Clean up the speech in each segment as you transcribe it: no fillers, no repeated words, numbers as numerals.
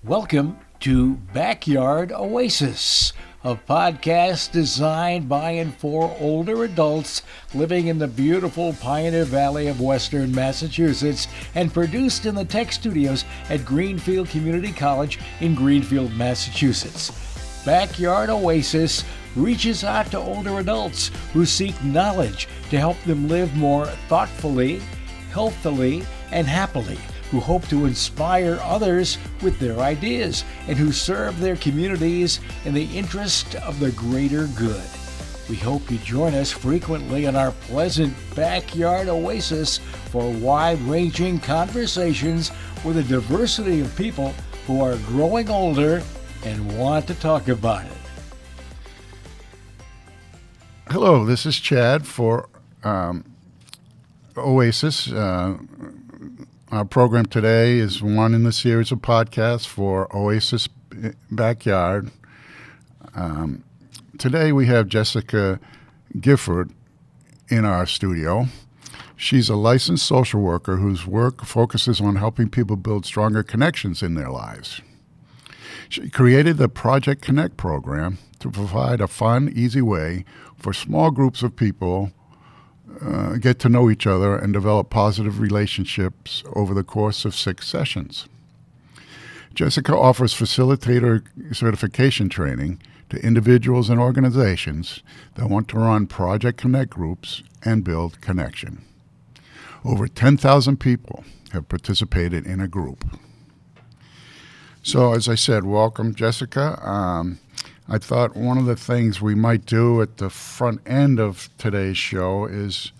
Welcome to Backyard Oasis, a podcast designed by and for older adults living in the beautiful Pioneer Valley of Western Massachusetts and produced in the tech studios at Greenfield Community College in Greenfield, Massachusetts. Backyard Oasis reaches out to older adults who seek knowledge to help them live more thoughtfully, healthily, and happily, who hope to inspire others with their ideas, and who serve their communities in the interest of the greater good. We hope you join us frequently in our pleasant backyard oasis for wide-ranging conversations with a diversity of people who are growing older and want to talk about it. Hello, this is Chad for Oasis. Our program today is one in the series of podcasts for Oasis Backyard. Today we have Jessica Gifford in our studio. She's a licensed social worker whose work focuses on helping people build stronger connections in their lives. She created the Project Connect program to provide a fun, easy way for small groups of people get to know each other and develop positive relationships over the course of 6 sessions. Jessica offers facilitator certification training to individuals and organizations that want to run Project Connect groups and build connection. Over 10,000 people have participated in a group. So as I said, welcome, Jessica. I thought one of the things we might do at the front end of today's show is,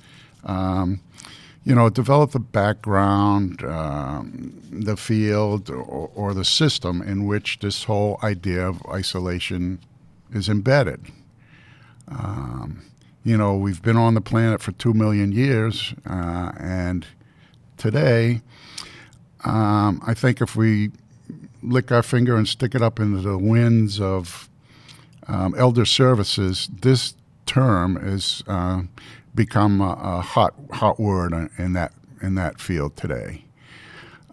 develop the background, the field, or the system in which this whole idea of isolation is embedded. We've been on the planet for 2 million years, and today, I think if we lick our finger and stick it up into the winds of elder services, this term has become a hot word in that field today.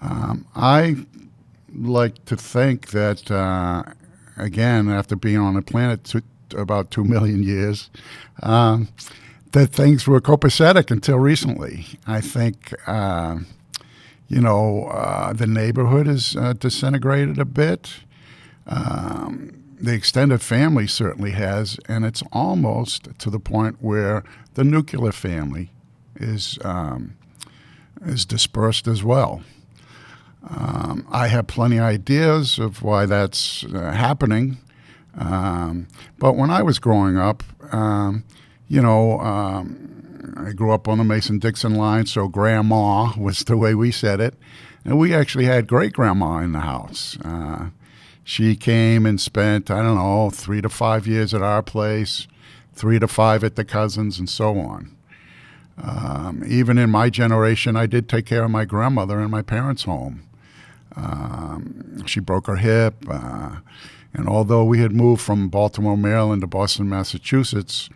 I like to think that, again, after being on the planet about 2 million years, that things were copacetic until recently. I think, the neighborhood is disintegrated a bit. The extended family certainly has, and it's almost to the point where the nuclear family is dispersed as well. I have plenty of ideas of why that's happening, but when I was growing up, I grew up on the Mason-Dixon line, so grandma was the way we said it, and we actually had great-grandma in the house. She came and spent, 3 to 5 years at our place, 3 to 5 at the cousins, and so on. Even in my generation, I did take care of my grandmother in my parents' home. She broke her hip, and although we had moved from Baltimore, Maryland to Boston, Massachusetts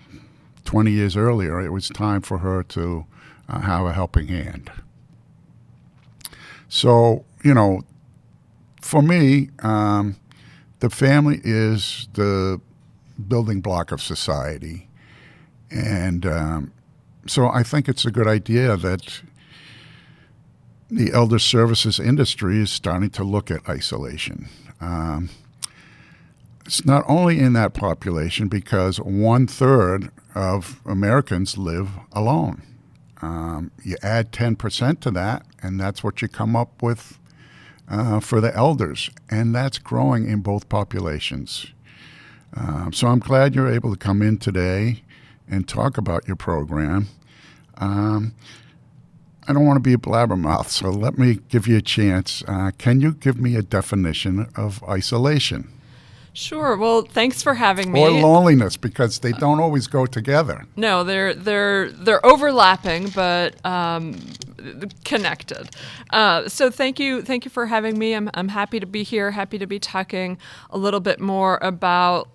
20 years earlier, it was time for her to have a helping hand. So, for me, the family is the building block of society. And so I think it's a good idea that the elder services industry is starting to look at isolation. It's not only in that population because 1/3 of Americans live alone. You add 10% to that, and that's what you come up with for the elders, and that's growing in both populations. So I'm glad you're able to come in today and talk about your program. I don't want to be a blabbermouth, so let me give you a chance. Can you give me a definition of isolation? Sure. Well, thanks for having me. Or loneliness, because they don't always go together. No, they're overlapping, but connected. So thank you for having me. I'm happy to be here. Happy to be talking a little bit more about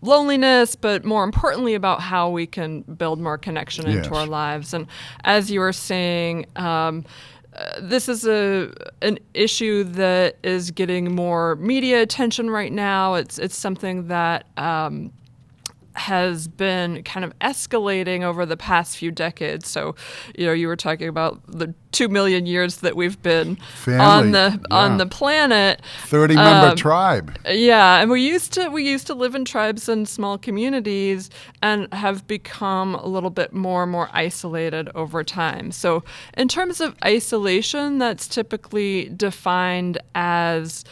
loneliness, but more importantly about how we can build more connection into our lives. And as you were saying, this is an issue that is getting more media attention right now. It's something that has been kind of escalating over the past few decades. So, you were talking about the 2 million years that we've been on the planet. 30-member tribe. Yeah, and we used to live in tribes and small communities and have become a little bit more isolated over time. So, in terms of isolation, that's typically defined as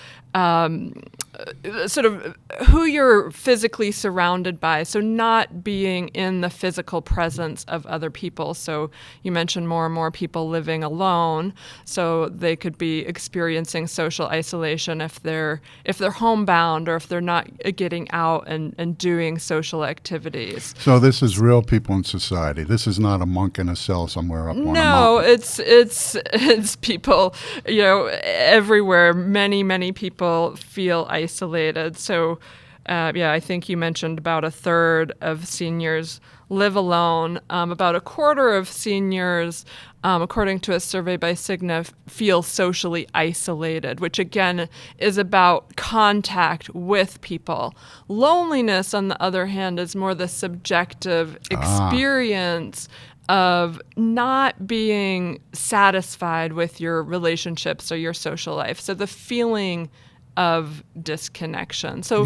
sort of who you're physically surrounded by, so not being in the physical presence of other people. So you mentioned more and more people living alone, so they could be experiencing social isolation if they're homebound or if they're not getting out and doing social activities. So this is real people in society. This is not a monk in a cell somewhere up on a mountain. No, it's people, everywhere. Many people feel isolated. So, I think you mentioned about a third of seniors live alone. About a quarter of seniors, according to a survey by Cigna, feel socially isolated, which again is about contact with people. Loneliness, on the other hand, is more the subjective experience of not being satisfied with your relationships or your social life. So the feeling of disconnection. So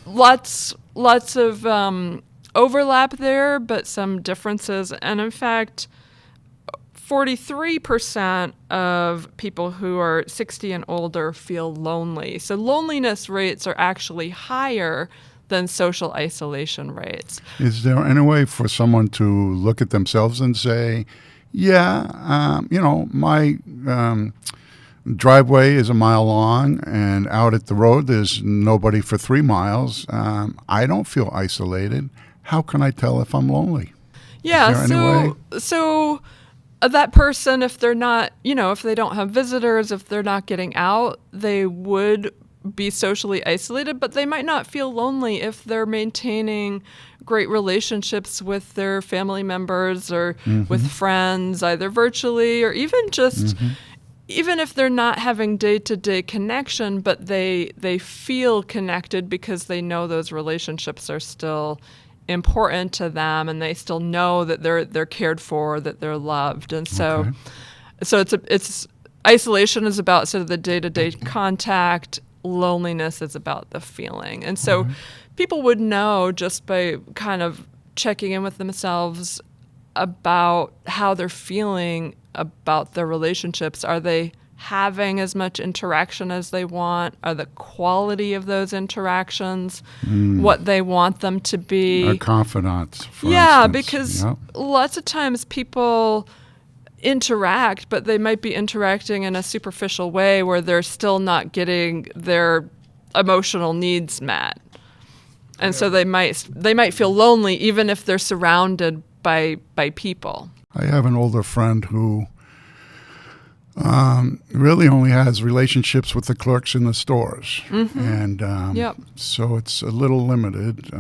lots of overlap there, but some differences. And in fact, 43% of people who are 60 and older feel lonely. So loneliness rates are actually higher than social isolation rates. Is there any way for someone to look at themselves and say, my driveway is a mile long and out at the road there's nobody for 3 miles. I don't feel isolated. How can I tell if I'm lonely? Yeah, so that person, if they're not, if they don't have visitors, if they're not getting out, they would be socially isolated, but they might not feel lonely if they're maintaining great relationships with their family members or with friends, either virtually or even just even if they're not having day-to-day connection, but they feel connected because they know those relationships are still important to them and they still know that they're cared for, that they're loved. And so it's isolation is about sort of the day-to-day contact. Loneliness is about the feeling. And so people would know just by kind of checking in with themselves about how they're feeling about their relationships. Are they having as much interaction as they want? Are the quality of those interactions what they want them to be? A confidant, for instance. Because lots of times people interact, but they might be interacting in a superficial way where they're still not getting their emotional needs met. And so they might feel lonely even if they're surrounded by people. I have an older friend who really only has relationships with the clerks in the stores. And so it's a little limited.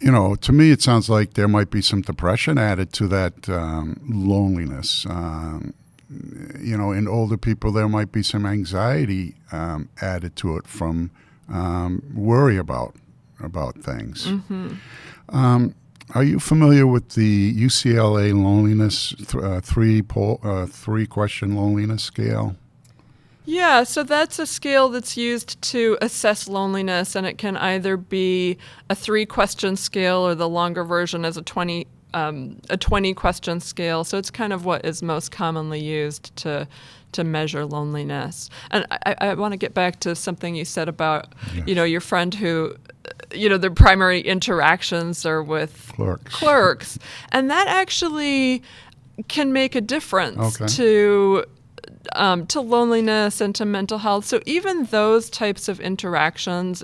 To me, it sounds like there might be some depression added to that loneliness. In older people, there might be some anxiety added to it from worry about things. Are you familiar with the UCLA loneliness three-question loneliness scale? Yeah, so that's a scale that's used to assess loneliness, and it can either be a 3-question scale or the longer version as a 20-question scale. So it's kind of what is most commonly used to measure loneliness. And I want to get back to something you said about, your friend who, their primary interactions are with clerks. And that actually can make a difference to loneliness and to mental health. So even those types of interactions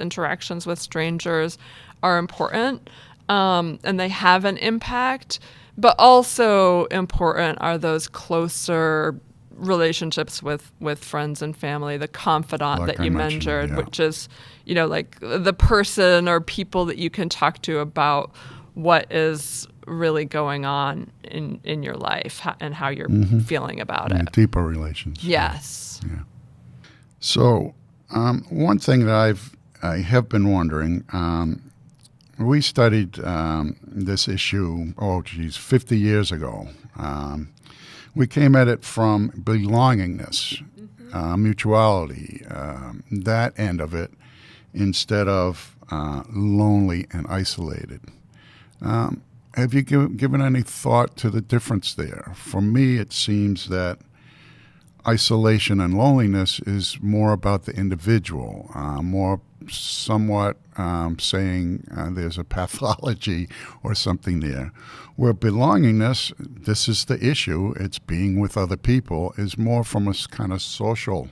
with strangers are important, and they have an impact, but also important are those closer relationships with friends and family, the confidant like that you mentioned, which is, like the person or people that you can talk to about what is really going on in your life and how you're feeling about it. Deeper relations. Yes. Yeah. So one thing that I have been wondering, we studied this issue, 50 years ago. We came at it from belongingness, mutuality, that end of it, instead of lonely and isolated. Have you given any thought to the difference there? For me, it seems that isolation and loneliness is more about the individual, more somewhat saying there's a pathology or something there. Where belongingness, this is the issue, it's being with other people, is more from a kind of social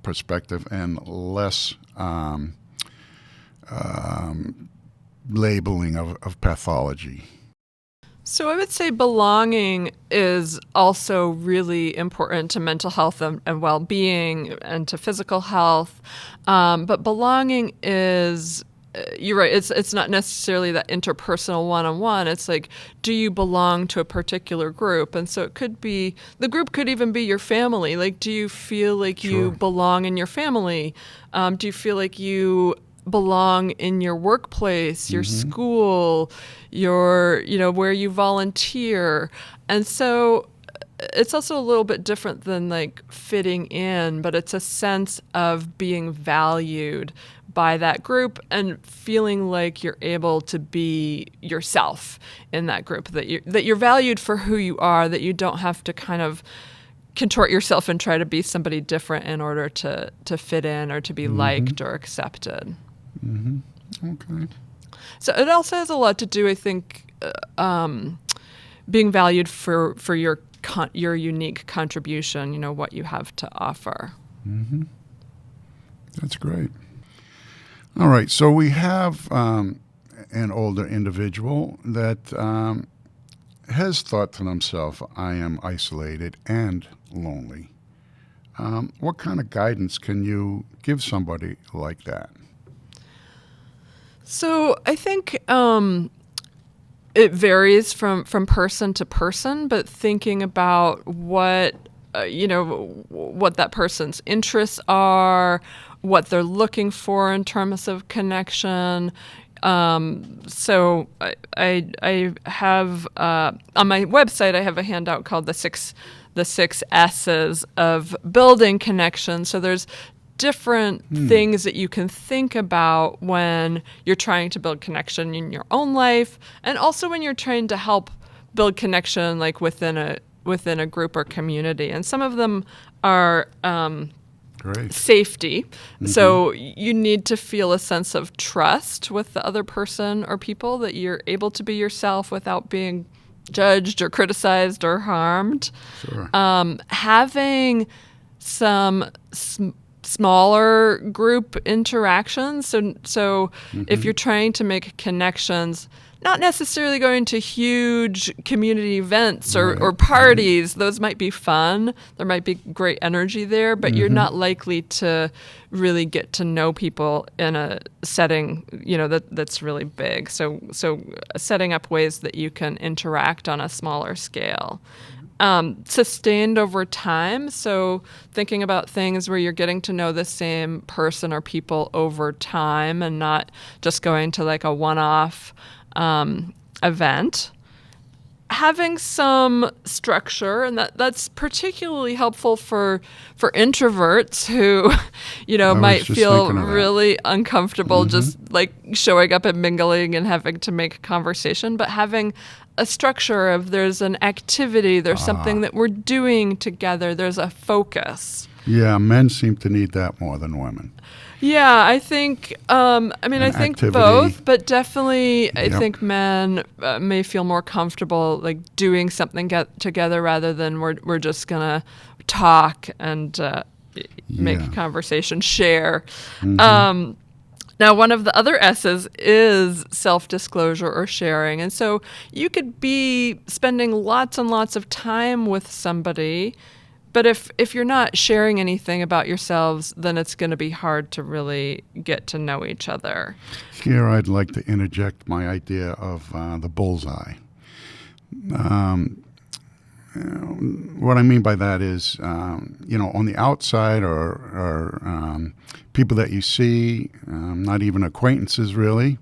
perspective and less labeling of pathology. So I would say belonging is also really important to mental health and well-being and to physical health. But belonging is, you're right, it's not necessarily that interpersonal one-on-one. It's like, do you belong to a particular group? And so it could be, the group could even be your family. Like, do you feel like you belong in your family? Do you feel like you belong in your workplace, your school, your, where you volunteer? And so it's also a little bit different than like fitting in, but it's a sense of being valued by that group and feeling like you're able to be yourself in that group, that you're valued for who you are, that you don't have to kind of contort yourself and try to be somebody different in order to fit in or to be liked or accepted. Okay. So it also has a lot to do, I think, being valued for your unique contribution, what you have to offer. That's great. All right, so we have an older individual that has thought to themselves, I am isolated and lonely. What kind of guidance can you give somebody like that? So I think it varies from person to person, but thinking about what that person's interests are, what they're looking for in terms of connection. So I have on my website I have a handout called the six S's of building connection. So there's different things that you can think about when you're trying to build connection in your own life, and also when you're trying to help build connection like within a group or community. And some of them are safety. So you need to feel a sense of trust with the other person or people, that you're able to be yourself without being judged or criticized or harmed. Sure. Having some smaller group interactions. So if you're trying to make connections, not necessarily going to huge community events or parties, those might be fun. There might be great energy there, but you're not likely to really get to know people in a setting, that's really big. So setting up ways that you can interact on a smaller scale. Sustained over time. So thinking about things where you're getting to know the same person or people over time and not just going to like a one-off event. Having some structure, and that's particularly helpful for introverts who, might feel really uncomfortable just like showing up and mingling and having to make conversation, but having a structure of there's an activity, there's something that we're doing together, there's a focus. Yeah, men seem to need that more than women. Yeah, I think, I think activity. both, but definitely I think men may feel more comfortable like doing something together rather than we're just going to talk and make a conversation, share. Now, one of the other S's is self-disclosure or sharing. And so you could be spending lots and lots of time with somebody, But if you're not sharing anything about yourselves, then it's going to be hard to really get to know each other. Here I'd like to interject my idea of the bullseye. What I mean by that is, on the outside are people that you see, not even acquaintances really.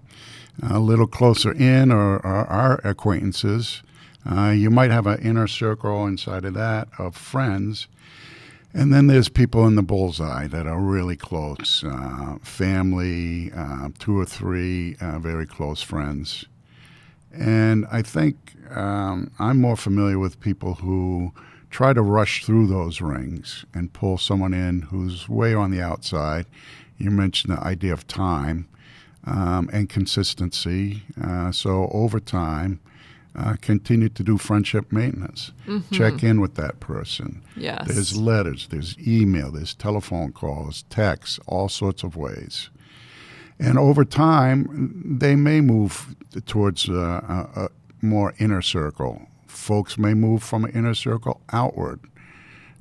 A little closer in are our acquaintances. You might have an inner circle inside of that of friends. And then there's people in the bullseye that are really close, family, 2 or 3 very close friends. And I think I'm more familiar with people who try to rush through those rings and pull someone in who's way on the outside. You mentioned the idea of time and consistency. So over time, continue to do friendship maintenance. Mm-hmm. Check in with that person. Yes. There's letters, there's email, there's telephone calls, texts, all sorts of ways. And over time, they may move towards a more inner circle. Folks may move from an inner circle outward.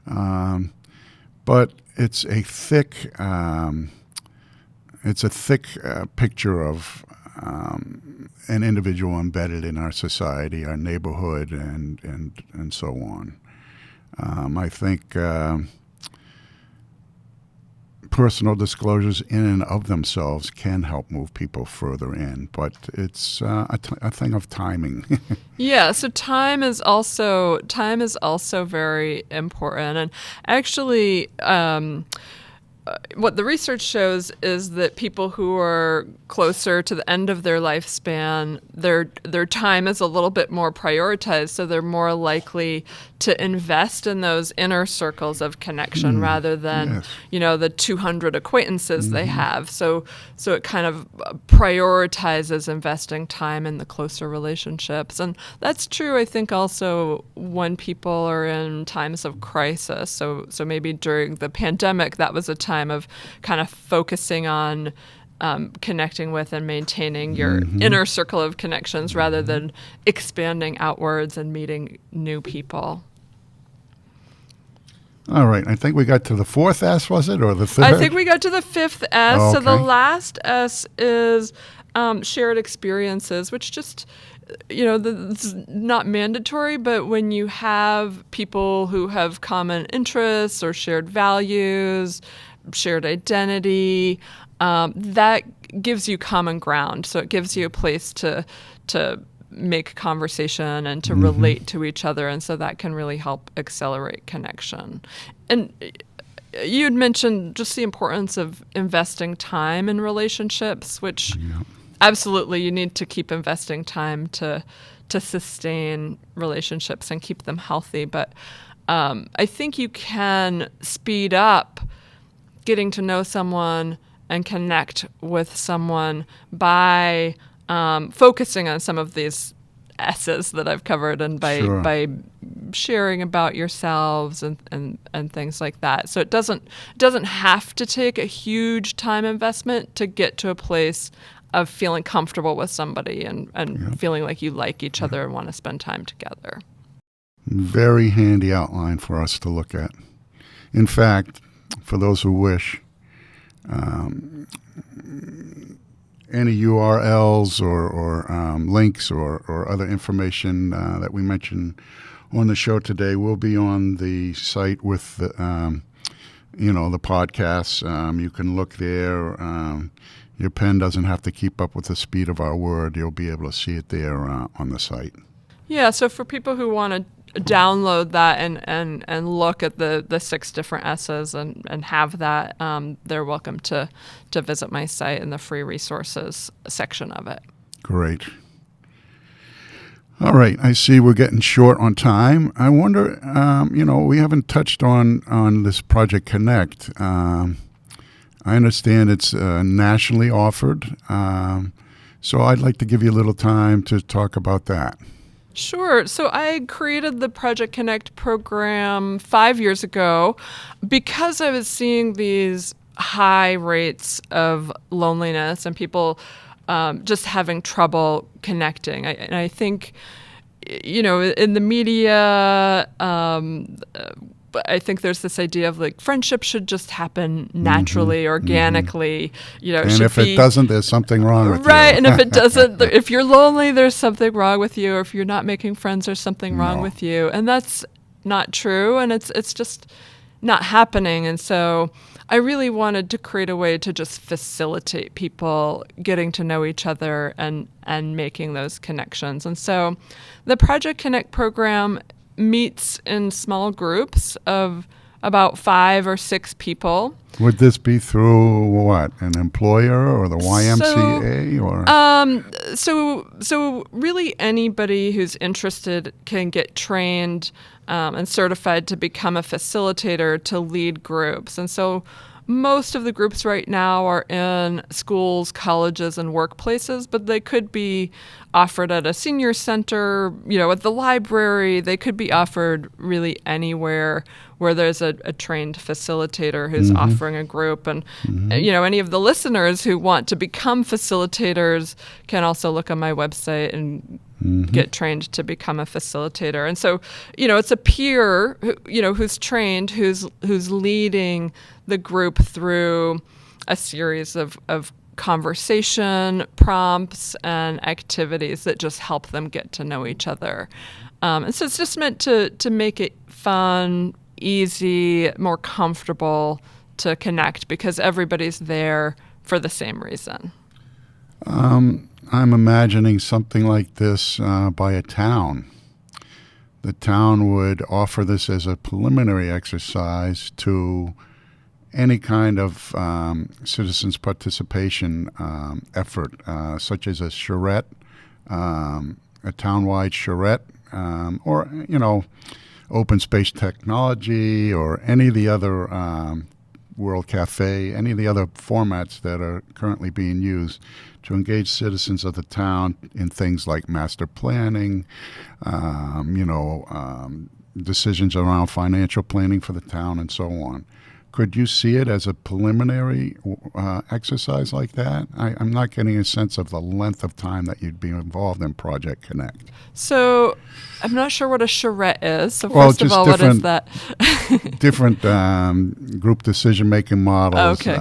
But it's a thick picture of an individual embedded in our society, our neighborhood, and so on. I think personal disclosures in and of themselves can help move people further in, but it's a thing of timing. Yeah, so time is also very important, and actually, what the research shows is that people who are closer to the end of their lifespan, their time is a little bit more prioritized, so they're more likely to invest in those inner circles of connection rather than, yes. The 200 acquaintances they have. So it kind of prioritizes investing time in the closer relationships. And that's true, I think, also when people are in times of crisis. So maybe during the pandemic, that was a time of kind of focusing on connecting with and maintaining your inner circle of connections rather than expanding outwards and meeting new people. All right. I think we got to the 4th S, was it, or the 3rd? I think we got to the 5th S. Okay. So the last S is shared experiences, which just, it's not mandatory, but when you have people who have common interests or shared values, shared identity, that gives you common ground. So it gives you a place to make conversation and to relate to each other. And so that can really help accelerate connection. And you had mentioned just the importance of investing time in relationships, which absolutely you need to keep investing time to sustain relationships and keep them healthy. But I think you can speed up getting to know someone and connect with someone by focusing on some of these S's that I've covered and by sharing about yourselves and things like that. So it doesn't have to take a huge time investment to get to a place of feeling comfortable with somebody and feeling like you like each other and want to spend time together. Very handy outline for us to look at. In fact, for those who wish, any URLs or links or other information that we mentioned on the show today will be on the site with the podcasts. You can look there. Your pen doesn't have to keep up with the speed of our word. You'll be able to see it there on the site. Yeah, so for people who want to download that and look at the 6 different S's and have that, they're welcome to visit my site in the free resources section of it. Great. All right, I see we're getting short on time. I wonder, we haven't touched on this Project Connect. I understand it's nationally offered, so I'd like to give you a little time to talk about that. Sure. So I created the Project Connect program 5 years ago because I was seeing these high rates of loneliness and people just having trouble connecting. I think, in the media, I think there's this idea of like friendship should just happen naturally, organically. You know, and if it doesn't, there's something wrong with you. Right, and if it doesn't, if you're lonely, there's something wrong with you. Or if you're not making friends, there's something wrong with you. And that's not true, and it's just not happening. And so I really wanted to create a way to just facilitate people getting to know each other and making those connections. And so the Project Connect program meets in small groups of about 5 or 6 people. Would this be through what, an employer or the YMCA or? So really anybody who's interested can get trained and certified to become a facilitator to lead groups. And so most of the groups right now are in schools, colleges, and workplaces, but they could be offered at a senior center, you know, at the library. They could be offered really anywhere where there's a trained facilitator who's offering a group. And, you know, any of the listeners who want to become facilitators can also look on my website and get trained to become a facilitator. And so, you know, it's a peer, you know, who's trained, who's leading the group through a series of conversation prompts and activities that just help them get to know each other. And so it's just meant to make it fun, easy, more comfortable to connect because everybody's there for the same reason. I'm imagining something like this by a town. The town would offer this as a preliminary exercise to any kind of citizens' participation effort, such as a charrette, a townwide charrette, or, you know, open space technology or any of the other World Cafe, any of the other formats that are currently being used to engage citizens of the town in things like master planning, decisions around financial planning for the town and so on. Could you see it as a preliminary exercise like that? I'm not getting a sense of the length of time that you'd be involved in Project Connect. So I'm not sure what a charrette is. So first of all, what is that? Different group decision-making models. Okay.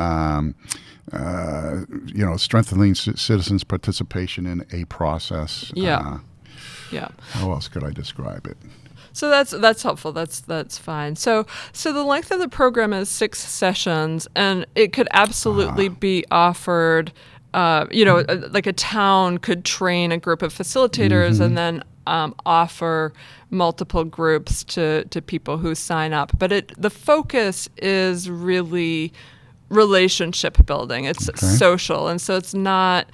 Strengthening citizens' participation in a process. Yeah. How else could I describe it? So that's helpful. That's fine. So the length of the program is 6 sessions, and it could absolutely be offered. Like a town could train a group of facilitators and then offer multiple groups to people who sign up. But the focus is really relationship building. It's social, and so it's not.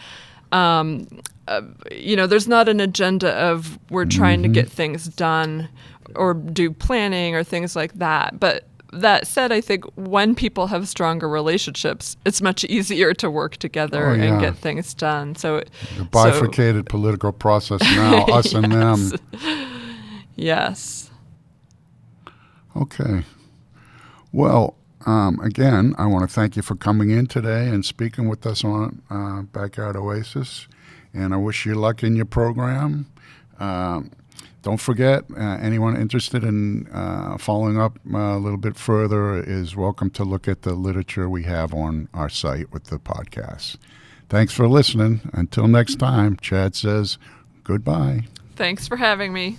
There's not an agenda of we're trying to get things done or do planning or things like that. But that said, I think when people have stronger relationships, it's much easier to work together and get things done. So the bifurcated political process now, us and them. Yes. Okay. Well, again, I want to thank you for coming in today and speaking with us on Backyard Oasis. And I wish you luck in your program. Don't forget, anyone interested in following up a little bit further is welcome to look at the literature we have on our site with the podcast. Thanks for listening. Until next time, Chad says goodbye. Thanks for having me.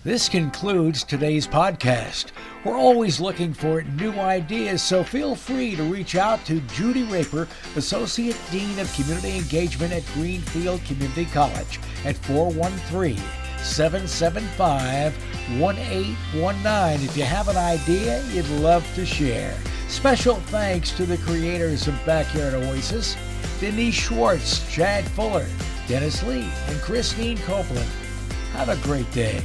This concludes today's podcast. We're always looking for new ideas, so feel free to reach out to Judy Raper, Associate Dean of Community Engagement at Greenfield Community College at 413-775-1819. If you have an idea you'd love to share. Special thanks to the creators of Backyard Oasis, Denise Schwartz, Chad Fuller, Dennis Lee, and Christine Copeland. Have a great day.